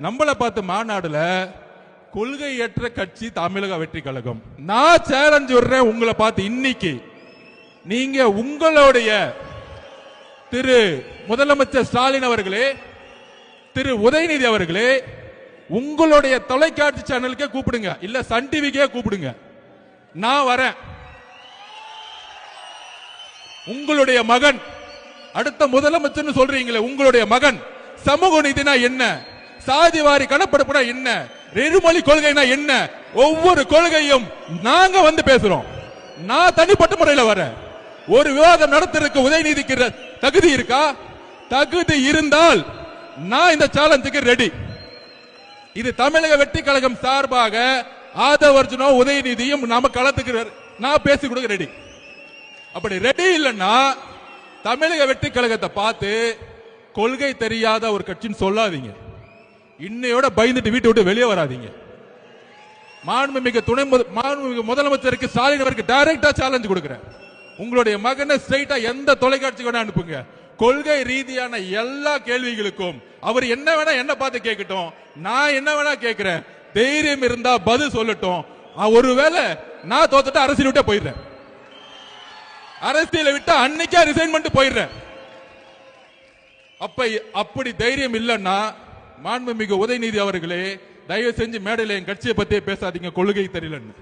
நம்மளை பார்த்து மாநாடுல கொள்கையற்ற கட்சி தமிழக வெற்றி கழகம். நான் சேலஞ்ச் விடுறேன் உங்களை பார்த்து. இன்னைக்கு நீங்க உங்களுடைய திரு முதலமைச்சர் ஸ்டாலின் அவர்களே, திரு உதயநிதி அவர்களே, உங்களுடைய தொலைக்காட்சி சேனலுக்கே கூப்பிடுங்க, இல்ல சன் டிவிக்கே கூப்பிடுங்க. நான் வரேன். உங்களுடைய மகன் அடுத்த முதலமைச்சர் சொல்றீங்களே, உங்களுடைய மகன் சமூக நீதினா என்ன, சாதிவாரி கணப்பெடுப்புனா என்ன, நெருமொழி கொள்கைனா என்ன, ஒவ்வொரு கொள்கையும் நாங்க வந்து பேசுறோம். நான் தனிப்பட்ட முறையில் வரேன். ஒரு விவாதம் நடத்துறதுக்கு உதயநிதிக்கு தகுதி இருக்கா? தகுதி இருந்தால் நான் இந்த சேலஞ்சுக்கு ரெடி. இது தமிழக வெற்றி கழகம் சார்பாக ஆதவர்ஜுனோ உதயநிதியும் நாம களத்துக்கு நான் பேசி கொடுக்க ரெடி. அப்படி ரெடி இல்லைன்னா தமிழக வெற்றி கழகத்தை பார்த்து கொள்கை தெரியாத ஒரு கட்சின்னு சொல்லாதீங்க. இன்னையோட பயந்துட்டு வீட்டை விட்டு வெளியே வராதீங்க. மாண்புமிகு முதலமைச்சருக்கு ஸ்டாலின் அவருக்கு டைரக்டா சேலஞ்ச் கொடுக்கிறேன். உங்களுடைய மகனை ஸ்ட்ரைட்டா எந்த தொலைக்காட்சிக்கு வேணா அனுப்புங்க. கொள்கை ரீதியான எல்லா கேள்விகளுக்கும் அவர் என்ன வேணா என்ன பார்த்து கேட்கட்டும், நான் என்ன வேணா கேட்கிறேன். தைரியம் இருந்தா பதில் சொல்லட்டும். ஒருவேளை நான் தோத்துட்டு அரசியல் விட்டே போயிடுறேன். அரசியலை விட்டு அன்னைக்கே ரிசைன் பண்ணிட்டு போயிடுறேன். அப்படி தைரியம் இல்லைன்னா மாண்புமிகு உதயநிதி அவர்களே, தயவு செஞ்சு மேடையில் என் கட்சியை பத்தியே பேசாதீங்க கொள்கை தெரியலன்னு.